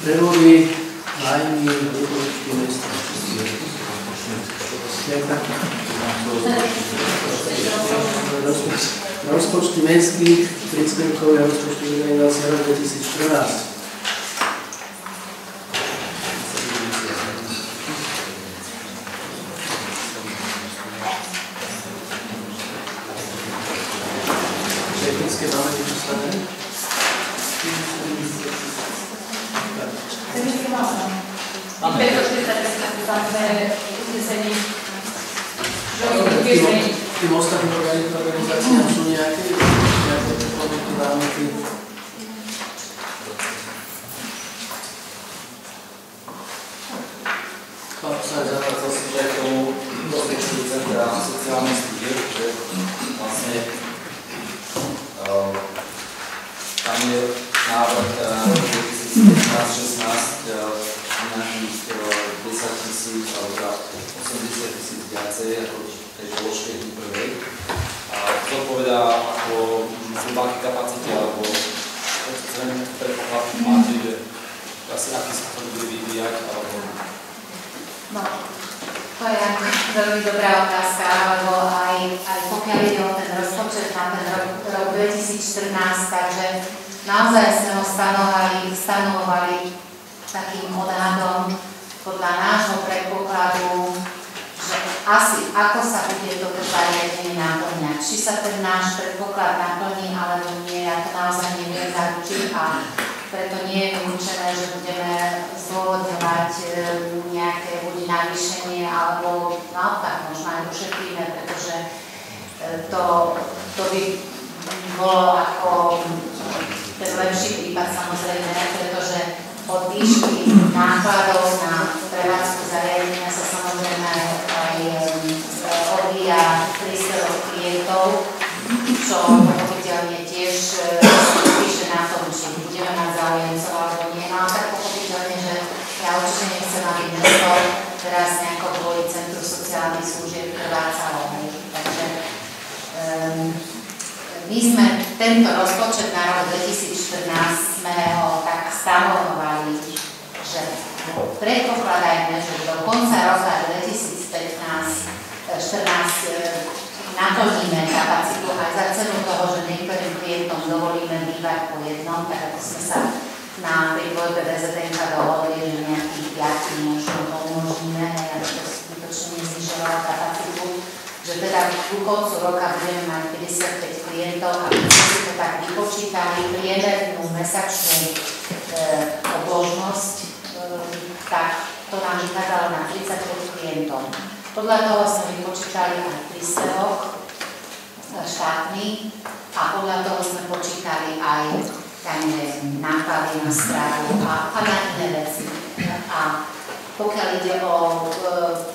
Prvoli najmä výpočty mesta. Rozpočty mestských príspevkov a rozpočty organizácie rok 2014. Technické máme vyčíslené? Tým ostatným organizáciám sú nejaké podmienky, námiety? Pán poslanec, zavracel si, že k tomu rozpočtu Centra sociálnych služieb, že vlastne tam je návrh 2015-16 nejakých 10 000 alebo 80 000 viacej ako tej položke tu prvej. A to povedá ako zhruba kapacity, alebo chcem predpoklad máte, že asi aký sa to bude vyvíjať, alebo... No, to je veľmi dobrá otázka, lebo aj pokiaľ ide o ten rozpočet na ten rok 2014, takže naozaj sme ho stanovovali takým odhadom podľa nášho predpokladu, že asi ako sa bude toto zariadenie naplňať. Či sa ten náš predpoklad naplní, alebo nie, ja to naozaj neviem zaručiť a preto nie je vylúčené, že budeme zdôvodňovať nejaké buď navýšenie, alebo naopak možno aj ušetríme, pretože to by bolo ako ten lepší prípad samozrejme, pretože od výšky nákladov na prevádzku zariadenia sa samozrejme aj odvíja príspevok klientov, čo pochopiteľne tiež píše na tom, či budeme mať záujemcov alebo nie. No a tak pochopiteľne, že ja určite nechcem, aby mesto teraz nejako kvôli Centru sociálnych služieb prevádzalo. Takže my sme tento rozpočet na rok 2014 sme ho tak stanovovali, že predpokladajme, že do konca roka 2014 naplníme kapacitu aj za cenu toho, že niektorým klientom dovolíme bývať po jednom, tak ako sme sa na tej voľbe VZDNK dovolili, že nejakých 5 možno to umožníme, aby to skutočne neznižovalo kapacitu, že teda v koncu roka budeme mať 55 klientov a my sme si to tak vypočítali priemernú mesačnú obložnosť, tak to nám vychádzalo na 35 klientov. Podľa toho sme vypočítali aj príspevok štátny a podľa toho sme počítali aj náklady na strávu a na iné veci. A pokiaľ ide o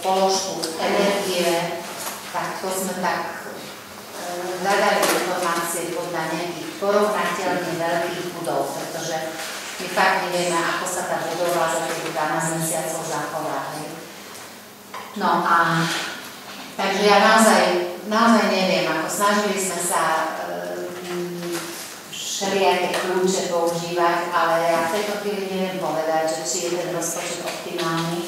položku energie, tak to sme tak hľadali informácie podľa nejakých porovnateľne veľkých budov, pretože my fakt nevieme, ako sa tá budova za tých 12 mesiacov zachová. No a takže ja naozaj neviem, ako snažili sme sa všelijaké kľúče používať, ale ja v tejto chvíli neviem povedať, že či je ten rozpočet optimálny.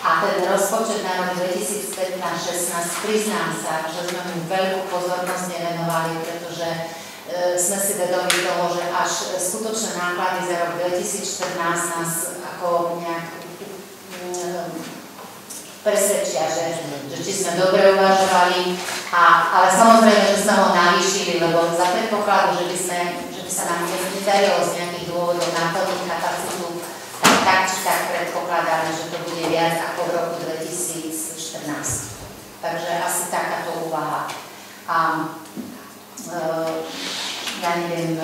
A ten rozpočet na rok 2015-16 priznám sa, že sme mu veľkú pozornosť nevenovali, pretože sme si vedomi toho, že až skutočné náklady za rok 2014 nás ako nejak presvedčia, že či sme dobre uvažovali, ale samozrejme, že sme ho navýšili, lebo za predpokladu, že by sa nám nedarilo z nejakých dôvodov naplniť kapacitu, tak či tak predpokladáme, že to bude viac ako v roku 2014. Takže asi takáto úvaha. A ja neviem,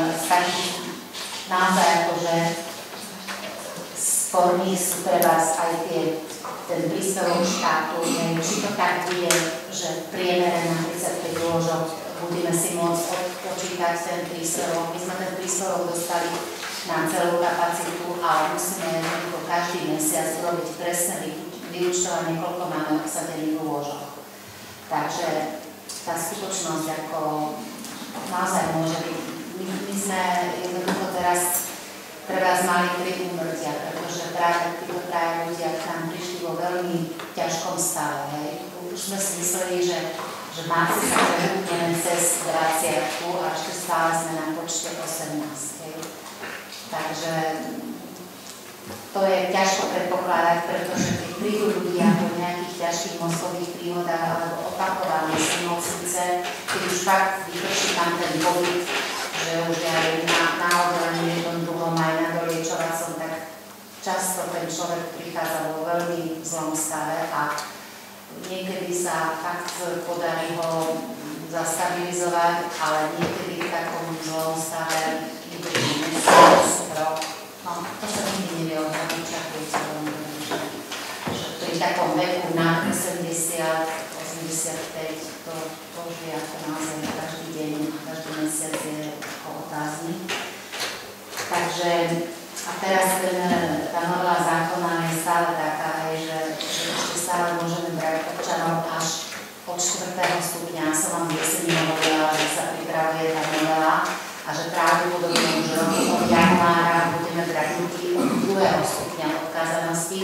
naozaj akože sporní sú pre vás aj ten príspevok štátu, neviem, či to tak bude, že v priemere na 35 lôžok budeme si môcť odpočítať ten príspevok. My sme ten príspevok dostali na celú kapacitu a musíme každý mesiac urobiť presné vyúčtovanie, koľko máme obsadených lôžok. Takže tá skutočnosť ako naozaj môže byť. My sme jednoducho teraz pre vás mali 3 úmrtia, pretože veľmi ťažkom stave. Hej. Už sme si mysleli, že v marci sa prehúpneme cez 20 a ešte stále sme na počte 18. Hej. Takže to je ťažko predpokladať, pretože keď prídu ľudia po nejakých ťažkých mozgových príhodách alebo opakované nemocnice, keď už fakt vyprší tam ten COVID, že už aj na oddelení jednom druhom aj na doliečovacom, tak často ten človek prichádza vo veľmi zlom stave a niekedy sa fakt podarí ho zastabilizovať, ale niekedy v takom zlom stave vydrží mesiac, rok. No, to sa nikdy nevie odhadnúť, čakujúce veľmi dobrý, že pri takom veku na 80, 85, to už je ako naozaj každý deň, každý mesiac je otázny. Takže a teraz tá novela zákona je stále taká, že ešte stále môžeme brať občanov až od 4. stupňa. Som vám jesení hovorila, že sa pripravuje tá novela a že pravdepodobne už od januára budeme brať ľudí od 2. stupňa odkázanosti,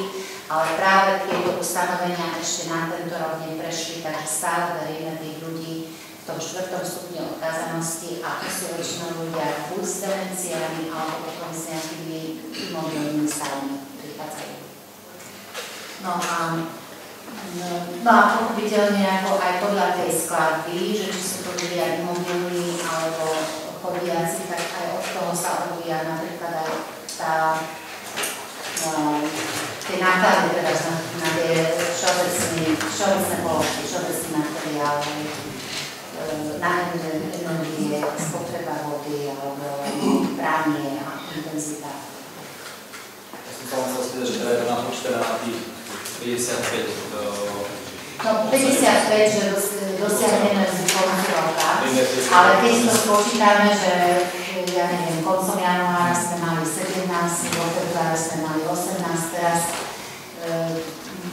ale práve tieto ustanovenia ešte na tento rok neprešli, takže stále veríme tých ľudí v tom 4. stupni odkázanosti a to sú väčšinou ľudia buď s demenciami alebo potom s nejakými imobilnými stavmi prichádzajú. No a pochopiteľne ako aj podľa tej skladby, že či sú to ľudia imobilní alebo chodiaci, tak aj od toho sa odvíja napríklad aj tie náklady teda na tie všeobecné položky, všeobecný materiál, na energie, spotreba vody alebo pranie a intenzita. Ja som sa chcel spýtať, že teda je to napočítané na tých 55. No 55, že dosiahneme z koncu roka, ale keď to spočítame, že ja neviem, koncom januára sme mali 17, vo februári sme mali 18, teraz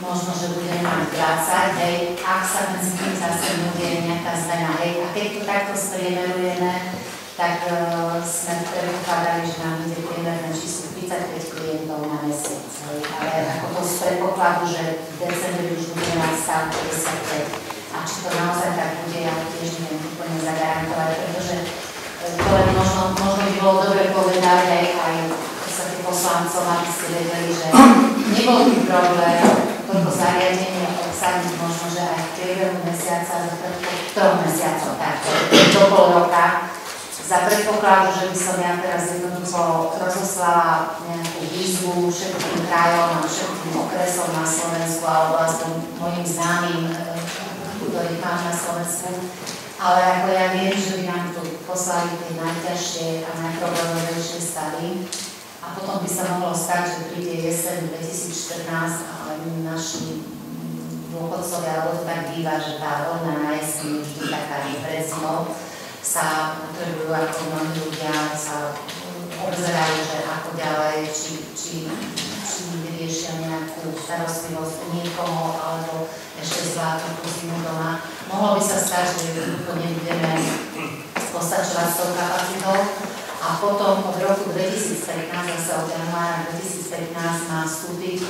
možno, že budeme mať 20, hej, ak sa medzi tým zase bude nejaká zmena, hej, a keď to takto spriemerujeme, tak sme predpokladali, že nám bude priemerné číslo 35 klientov na mesiac, hej, ale ako to z predpokladu, že v decembri už budeme mať stav 55, a či to naozaj tak bude, ja tiež neviem úplne zagarantovať, pretože to len možno by bolo dobre povedať aj tí poslancov, aby ste vedeli, že nebol by problém toto zariadenie obsadiť možno, že aj v priebehu mesiaca, troch mesiacov, tak, do pol roka, za predpokladu, že by som ja teraz jednoducho rozoslala nejakú výzvu všetkým krajom a všetkým okresom na Slovensku alebo aspoň mojim známym, ktorých mám na Slovensku. Ale ako ja viem, že by nám tu poslali tie najťažšie a najproblémovejšie stavy a potom by sa mohlo stať, že príde jeseň 2014 a naši dôchodcovia, alebo to tak býva, že tá vlna na jeseň je vždy taká, že pred zimou sa potrebujú ako mnohí ľudia, sa obzerajú, že ako ďalej, či vyriešia nejakú starostlivosť u niekoho, alebo ešte zvládnu tú zimu doma. Mohlo by sa stať, že jednoducho nebudeme postačovať s tou kapacitou a potom od roku 2015, zase od januára 2015 má vstúpiť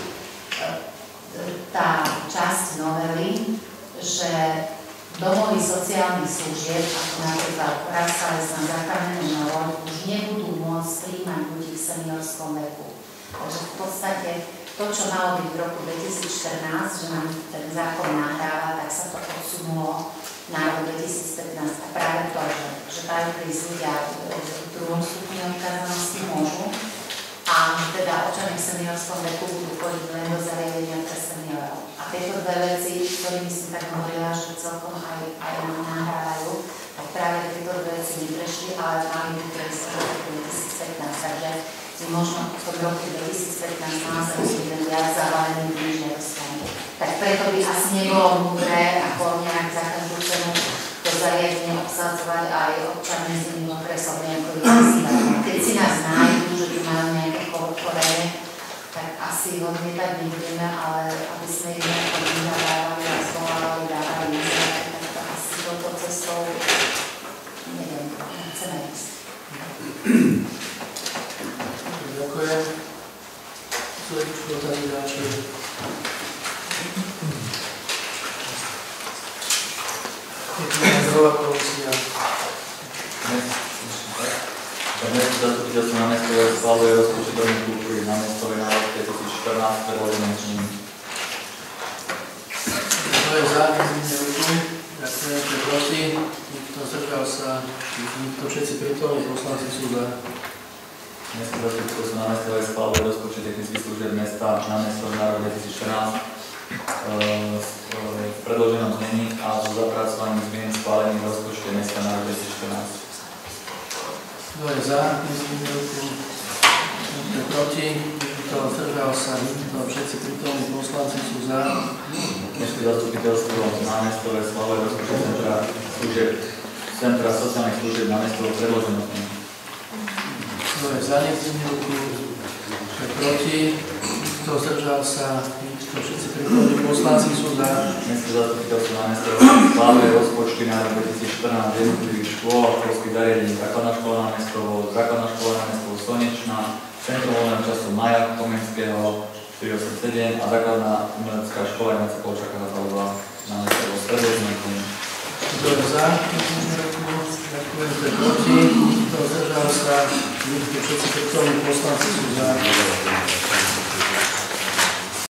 tá časť novely, že domovy sociálnych služieb, ako napríklad Pražská lesná Zakamenú Novoň, už nebudú môcť prijímať ľudí v seniorskom veku. Takže v podstate to, čo malo byť v roku 2014, že nám ten zákon nahráva, tak sa to odsunulo na rok 2015. A práve to, že majú prísť ľudia v druhom stupni odkázanosti môžu a teda občania v seniorskom veku budú chodiť len do zariadenia pre seniorov. A tieto dve veci, ktorými som tak hovorila, že celkom aj nám nahrávajú, tak práve tieto dve veci neprešli, ale mali by prejsť v roku 2015. Takže my možno v tom roku 2015 naozaj budeme viac zavalený tým žiadosťami. Tak preto by asi nebolo múdre, ako nejak za každú cenu to zariadenie obsadzovať aj občanmi s iným okresom nejako vyzývať. Keď si nás nájdú, že tu majú nejaké chorenie, tak asi ho odmietať nebudeme, ale aby sme ich nejako vyhľadávali a zvolávali, dávali výzvať, tak to asi touto cestou, neviem, nechceme ísť. Ďakujem. Sú ešte otázky ďalšie? Je tu názorová komisia. Mestské zastupiteľstvo námestové schvaľuje rozpočet domu kultúry námestové na rok 2014 predloženým znením. Kto je za, nezvihne ruku. Ďakujem, kto je proti. Nikto zdržal sa. Nikto, všetci prítomní poslanci sú za. Mestské zastupiteľstvo námestové schvaľuje rozpočet technických služieb mesta námestové na rok 2014 v predloženom znení a so zapracovaním zmien schválených v rozpočte mesta na rok 2014. Kto je za, nezvihne ruku. Nikto je proti. Nikto zdržal sa. Nikto, všetci prítomní poslanci sú za. Mestské zastupiteľstvo námestové schvaľuje rozpočet Centra sociálnych služieb námestov v predloženom znení. Kto je za, nezvihne ruku. Kto je proti. Kto zdržal sa. Nikto, všetci prítomní poslanci sú za. Mestské zastupiteľstvo námestové schvaľuje rozpočty na rok 2014 jednotlivých škôl a školských zariadení. Základná škola námestovo, základná škola námestovo Slnečná, Centrum voľného času Maja Komenského 487 a základná umelecká škola Jana Polčaka Zavalova námestovo Stredozmekým. Kto je za, nezvihne ruku. Ďakujem, kto je proti. Kto zdržal sa. Nikto, všetci prítomní poslanci sú za.